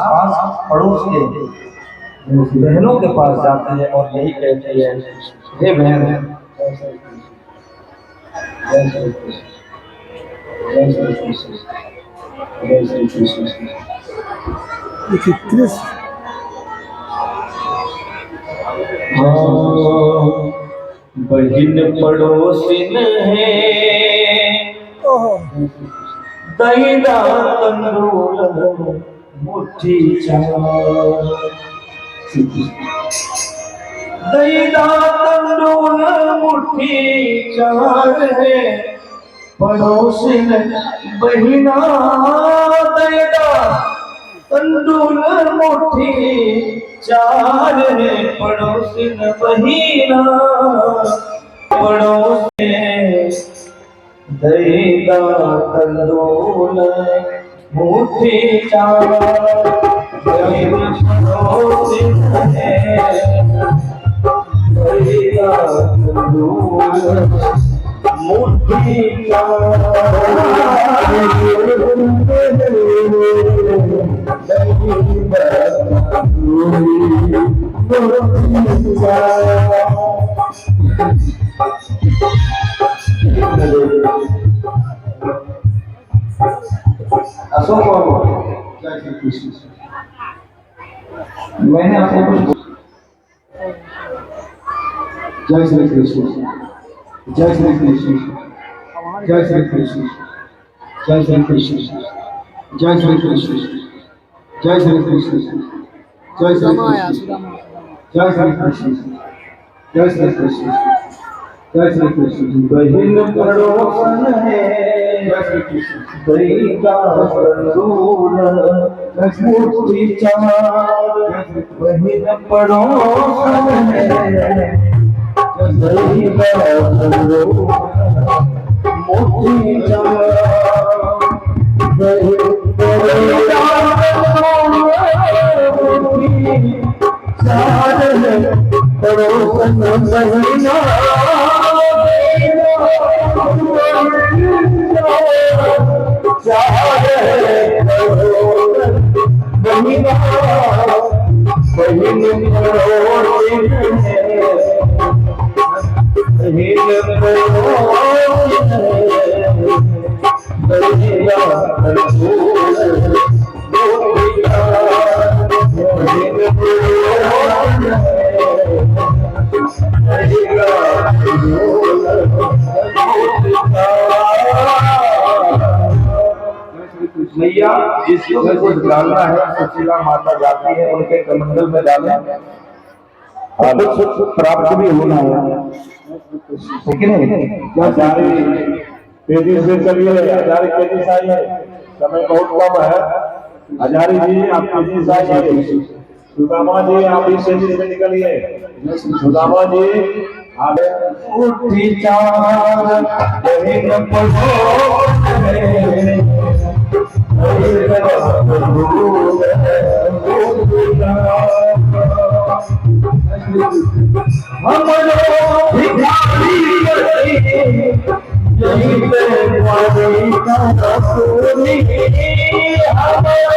पास पड़ोस के बहनों के पास जाती है और यही कहती है, हे बहन, बहन पड़ोसिन है, दहीदा तंदूर मुट्ठी चार, दहीदा तंदूर मुट्ठी चार है, पड़ोसिन बहिना दहीदा तंदूर मुट्ठी चार है, पड़ोसिन बहिना पड़ोसिन दहीदा तंदूर मुट्ठी चार, पड़ोसिन है दहीदा तंदूर मुट्ठी अशोक बाबू, मैंने आपको कुछ जय श्री कृष्ण, जय श्री कृष्ण, जय श्री कृष्ण, जय श्री कृष्ण, जय श्री कृष्ण, जय श्री कृष्ण, जय श्री कृष्ण, जय श्री कृष्ण, जय श्री कृष्ण, जय श्री कृष्ण। बहन पड़ोसन है, जय श्री कृष्ण, दहीदा तंदूर मुट्ठी चार, बहन पड़ोसन है, दहीदा तंदूर मुट्ठी चार, बहन दहीदा तंदूर मुट्ठी चार है, पड़ोसन बहिना चार है, बहिना बहिन पड़ोसिन है, बहिन पड़ोसिन है, दहीदा तंदूर मुट्ठी चार, बहिन पड़ोसिन है, दहीदा तंदूर मुट्ठी चार। मैया जिसको भी कुछ डालना है सुशीला माता जाती है, उनके कमंडल में डालें और कुछ प्राप्त भी होना है, ठीक है नहीं? हजारी तेजी से चलिए, हजारी तेजी से आइए, समय बहुत कम है। हजारी जी आप तेजी से आइए, सुदामा जी आप भी तेजी से निकलिए, सुदामा जी आगे। मुट्ठी चार बहन पड़ोसन है, दहीदा तंदूर मुट्ठी चार, हमरो भिखारी यहीं पे पानी का रसूली, हमरो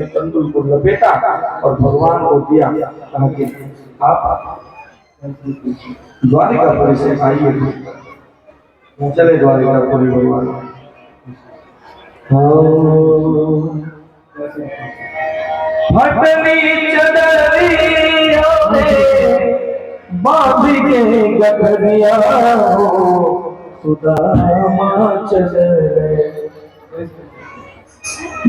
कंदूल को लपेटा और भगवान को दिया, कहा कि आप द्वारिकापुरी से आइए। चले द्वारिकापुरी भगवान। फटनी चदरिया में बांध के गठरिया हो सुदामा चले।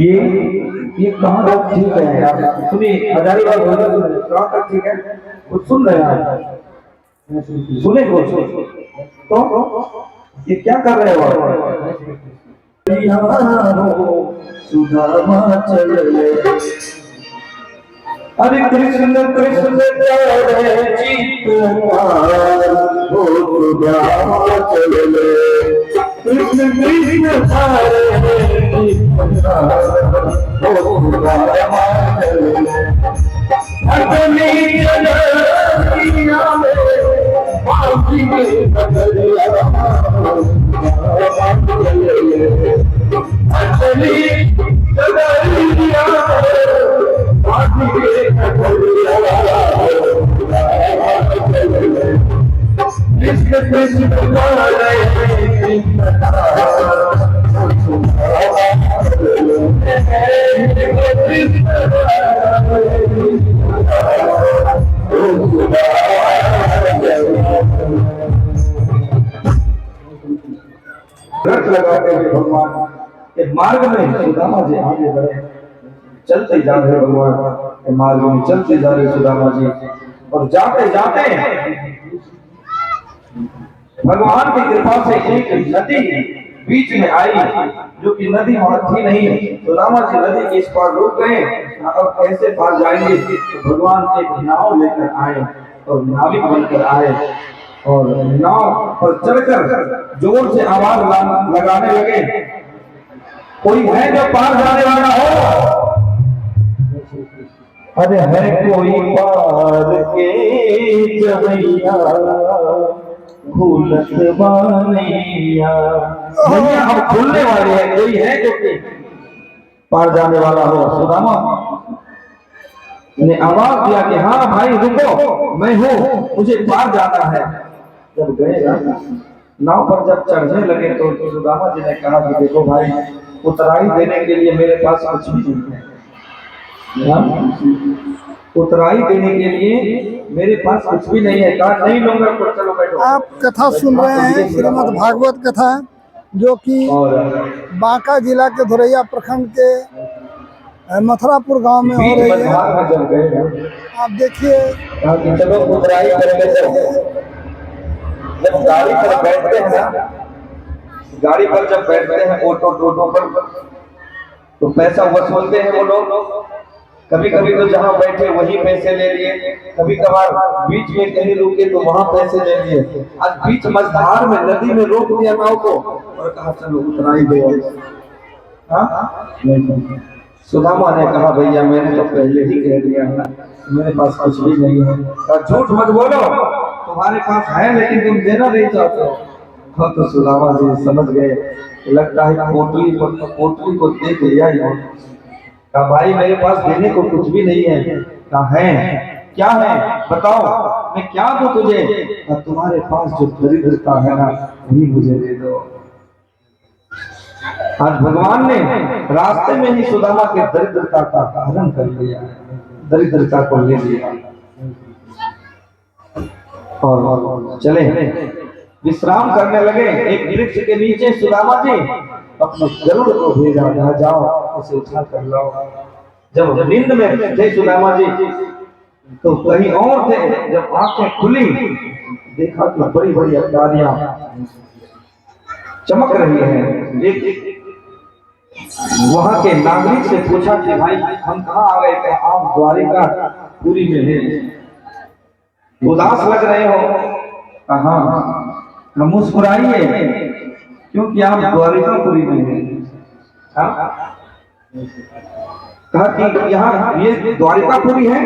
ये कहाँ तक ठीक है? आप सुनिए, हजारी बार बोला, कहाँ तक ठीक है? कुछ सुन रहे हैं आप? सुने को तो ये क्या कर रहे हो? सुदामा चले। हरे कृष्ण कृष्ण तेरे चित्तकार हो सुदामा चले। कृष्ण कृष्ण तारे चित्तकार हो सुदामा चले। अपनी चदरिया में बांध के गठरिया हो सुदामा चले। अपनी चदरिया में बांध के गठरिया हो सुदामा चले। कृष्ण कृष्ण तारे चित्तकार हो सुदामा चले। रट लगाते हुए भगवान के मार्ग में सुदामा जी आगे बढ़े। चलते जा रहे भगवान के मार्ग में, चलते जा रहे सुदामा जी। और जाते जाते भगवान की कृपा से एक नदी बीच में आई, जो कि नदी वहां थी नहीं। सुदामा जी नदी के इस पार रुक गए। अब कैसे पार जाएंगे? तो भगवान एक नाव लेकर आए और नाविक बनकर आए और नाव पर चढ़कर जोर से आवाज लगाने लगे, कोई है जो पार जाने वाला हो? अरे है कोई पार के जवैया भूलत बानिया। भैया हम खुलने वाले हैं, कोई है जो कि पार जाने वाला हो? सुदामा ने आवाज दिया कि हाँ भाई रुको, मैं हूँ, मुझे पार जाना है। जब गए नाव पर जब चढ़ने लगे तो सुदामा जी ने कहा कि देखो भाई, उतराई देने के लिए मेरे पास कुछ भी नहीं है। उतराई देने के लिए मेरे पास कुछ भी नहीं है। कहा नहीं लूंगा तो चलो बैठो। आप कथा सुन रहे हैं श्रीमद् भागवत कथा, जो कि बांका जिला के धोरैया प्रखंड के मथुरापुर गांव में हो रही है। आप देखिए, चलो उतराई करेंगे। जब गाड़ी पर बैठते हैं ना, गाड़ी पर जब बैठते हैं ऑटो पर, तो पैसा वसूलते हैं वो लोग। कभी कभी तो जहाँ बैठे वहीं पैसे ले लिए, कभी कभार बीच में कहीं रुके तो वहां पैसे ले लिए। आज बीच मझधार में नदी में रोक दिया नाव को और कहा चलो उतराई दो। सुदामा ने कहा भैया मैंने तो पहले ही कह दिया है, मेरे पास कुछ भी नहीं है। झूठ मत बोलो, तुम्हारे पास है लेकिन तुम देना नहीं चाहते हो। हाँ, तो सुदामा जी समझ गए, लगता है पोटली को देख लिया ही। कहा भाई मेरे पास देने को कुछ भी नहीं है। कहा है, क्या है बताओ, मैं क्या दूं तुझे? तुम्हारे पास जो दरिद्रता है ना, वही मुझे दे दो। आज भगवान ने रास्ते में ही सुदामा के दरिद्रता का हरण कर लिया, दरिद्रता को ले लिया और चले विश्राम करने लगे। एक वृक्ष के नीचे सुदामा जी अपने गरुड़ को भेजा, जहाँ जाओ उसे उठा कर लाओ। जब नींद में थे सुदामा जी तो कहीं और थे। जब आंखें खुली देखा कि बड़ी बड़ी अटारियां चमक रही हैं। एक वहां के नागरिक से पूछा कि भाई हम कहाँ आ गए थे? आप द्वारिका पुरी में हैं, उदास लग रहे हो। कहा मुस्कुराइए क्योंकि आप द्वारिकापुरी में हैं। कहा कि यहाँ ये द्वारिकापुरी है,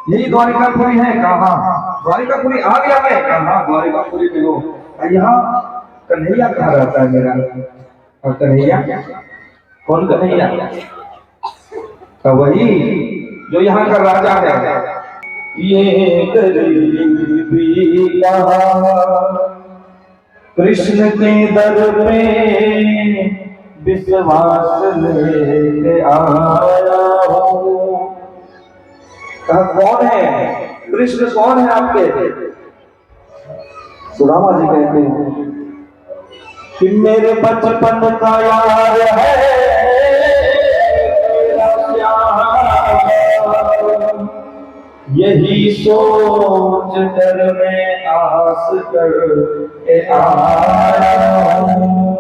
यही द्वारिकापुरी है। कहा द्वारिकापुरी आ गया मैं? कहा द्वारिकापुरी में हो। यहाँ कन्हैया कहाँ रहता है मेरा? और कन्हैया कौन कन्हैया? तो वही जो यहाँ का राजा है। ये गरीबी कहाँ कृष्ण के दर पे विश्वास लेके आया हूँ। कहा कौन है कृष्ण, कौन है आपके? सुदामा जी कहते हैं कि मेरे बचपन का यार है यही सोच कर मैं आस कर के आया हूँ।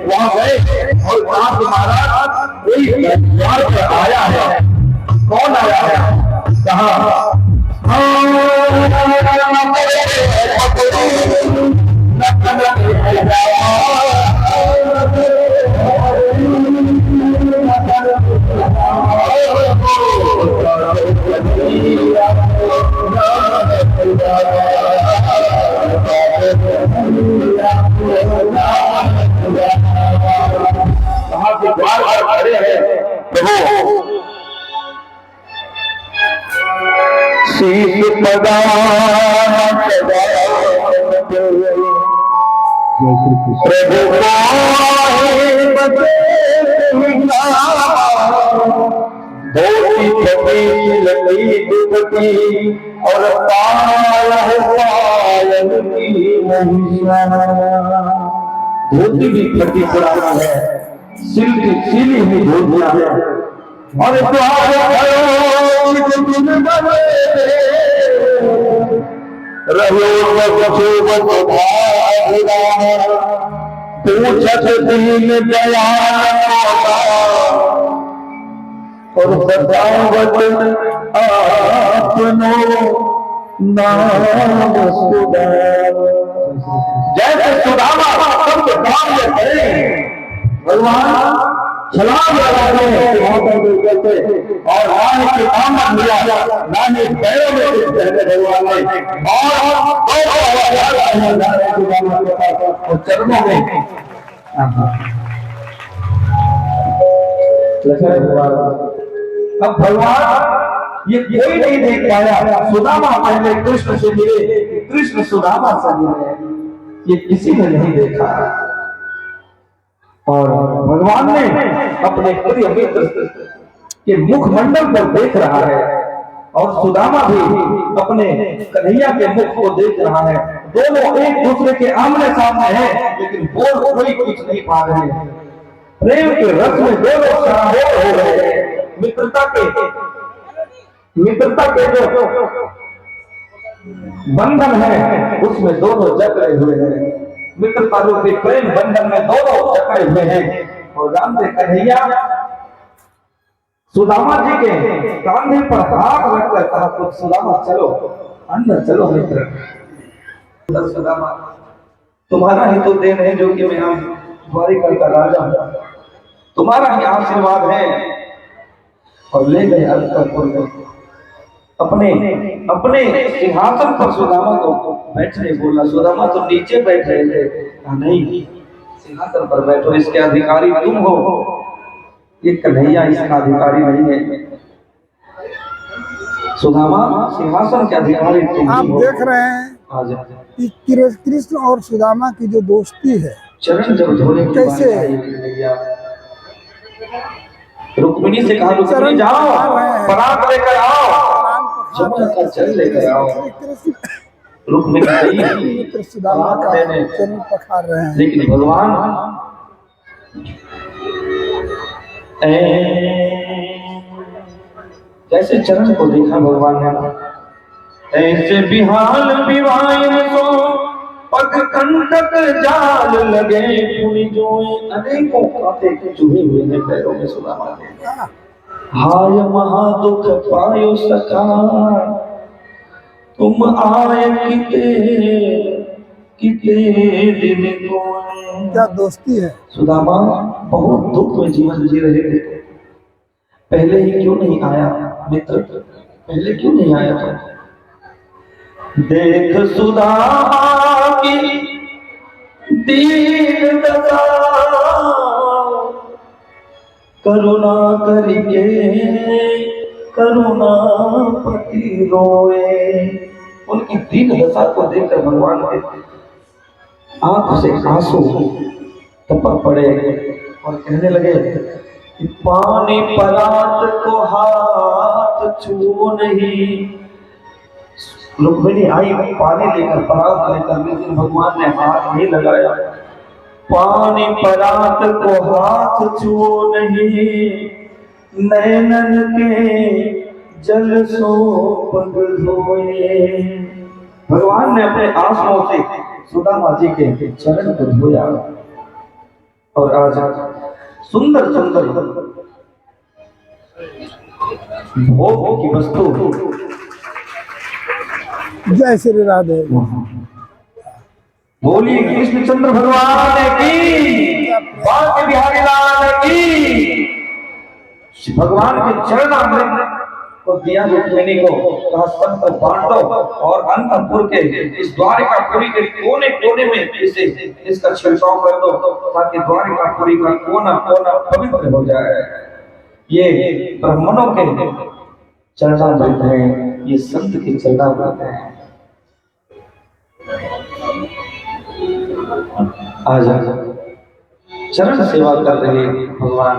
वहां गए और वहां तुम्हारा कोई द्वार पर आया है। कौन आया है? कहा द्वार पर खड़े हैं प्रभु। शीश प्रदान धोती फकीर लगी दुबकी और पायल की महिषा। धोती भी फटी पुराना है, सिली हुई धोतियां है और पूछत दीन दयाल और बतावत आपनो नाम सुदामा। जैसे सुदामा सब काम में खड़े भगवान छलांग लगाते और रानी की आमद मिला, रानी पैरों में भगवान ने और चरणों में अब भगवान ये कोई नहीं देख पाया। सुदामा पहले कृष्ण से मिले, कृष्ण सुदामा से मिले, ये किसी ने नहीं देखा। और भगवान ने अपने प्रिय मित्र के मुखमंडल पर देख रहा है और सुदामा भी अपने कन्हैया के मुख को देख रहा है। दोनों एक दूसरे के आमने सामने हैं, लेकिन बोल कोई कुछ नहीं पा रहे हैं। प्रेम के रस में दोनों सराबोर हो रहे हैं। मित्रता के जो बंधन है उसमें दोनों जकड़े हुए हैं। मित्रता रूपी प्रेम बंधन में दोनों जकड़े हुए हैं। और रामदेव कन्हैया सुदामा जी के कांधे पर हाथ रखकर कहा, कुछ सुदामा चलो अंदर चलो मित्र। सुदामा तुम्हारा ही तो देन है जो कि मैं आज द्वारिका का राजा हूं, तुम्हारा ही आशीर्वाद है। और ले गए अंतपुर में अपने अपने सिंहासन पर सुदामा को बैठने बोला। सुदामा तो नीचे बैठ रहे थे, नहीं सिंहासन पर बैठो, इसके अधिकारी तुम हो, ये कन्हैया इसका अधिकारी नहीं है। सुदामा सिंहासन के अधिकारी तुम आप हो। देख रहे हैं कि कृष्ण और सुदामा की जो दोस्ती है, चरण जब धोने की कैसे? बात आई कन्हैया रुक्मिणी से कहा, रुक्मिणी जाओ परात लेकर आओ, जमुना का जल लेकर आओ। रुक्मिणी गई मित्र सुदामा का चरण पखार रहे हैं। लेकिन भगवान जैसे चरण को देखा भगवान ने, ऐसे बिहाल बिवाइन सो पग कंटक जाल लगे पुनि जोए, अनेकों कांटे चुभे हुए हैं पैरों में सुदामा के। हाय महा दुख पायो सखा, तुम आए किते दिन कोए। क्या दोस्ती है। सुदामा बहुत दुख में जीवन जी रहे थे, पहले ही क्यों नहीं आया मित्र, पहले क्यों नहीं आया था? देख सुदामा की दीन दशा, करुणा करके करुणा पति रोए। उनकी दीन दशा को देखकर भगवान के आंख से आंसू टपक पड़े और कहने लगे कि पानी परात को हाथ छू नहीं। रुक्मिणी आई पानी लेकर परात लेकर, लेकिन भगवान ने हाथ नहीं लगाया। पानी परात को हाथ छू नहीं, नैनन के जल सो पग धोए। भगवान ने अपने आंसुओं से सुदामा जी के चरण को धोया और आज सुंदर सुंदर भोग की वस्तु। जय श्री राधे। बोलिए कृष्णचंद्र भगवान की, बांके बिहारी लाल की। भगवान के चरणामृत को दिया रुक्मिणी को, कहा सब को बांटो और अंतपुर के इस द्वारिकापुरी के कोने कोने में इसे इसका छिड़काव कर दो, ताकि द्वारिकापुरी का कोना कोना पवित्र हो जाए। ये ब्राह्मणों के चरणामृत हैं, ये संत के चरणामृत हैं। आज चरण सेवा कर रहे भगवान।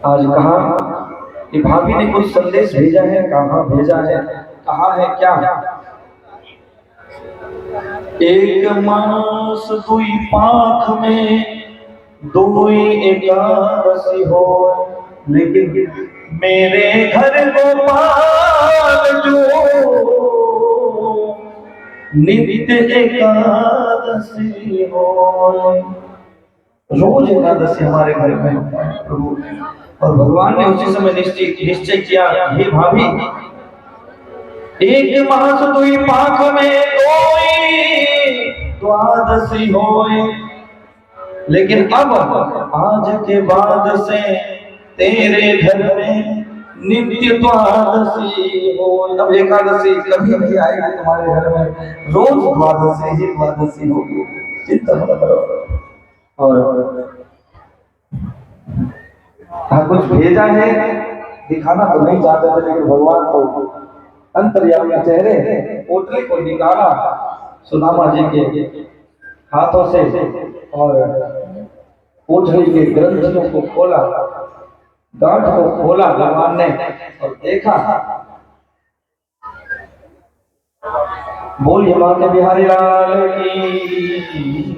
आज कहा कि भाभी ने कुछ संदेश भेजा है, कहाँ भेजा है, कहा है क्या? एक मास दुई पाख में दुई एकादशी हो, लेकिन मेरे घर गोपाल जो नित्य एकादशी हो। रोज एकादशी हमारे घर में होता है प्रभु। और भगवान ने उसी समय निश्चय किया, हे भाभी एक मास दुई पाख में कोई द्वादशी होए, लेकिन अब आज के बाद से तेरे घर में नित्य द्वादशी हो। अब एकादशी कभी भी आएगी तुम्हारे घर में, रोज द्वादशी ही द्वादशी होगी, चिंता मत करो। और हाँ, कुछ भेजा है, दिखाना तो नहीं चाहते थे, लेकिन भगवान तो अंतर्यामी चेहरे, पोटली को निकाला सुदामा जी के हाथों से और पोटली के ग्रंथियों को खोला, गांठ को खोला भगवान ने और देखा। बोलिए माता बिहारी लाल की।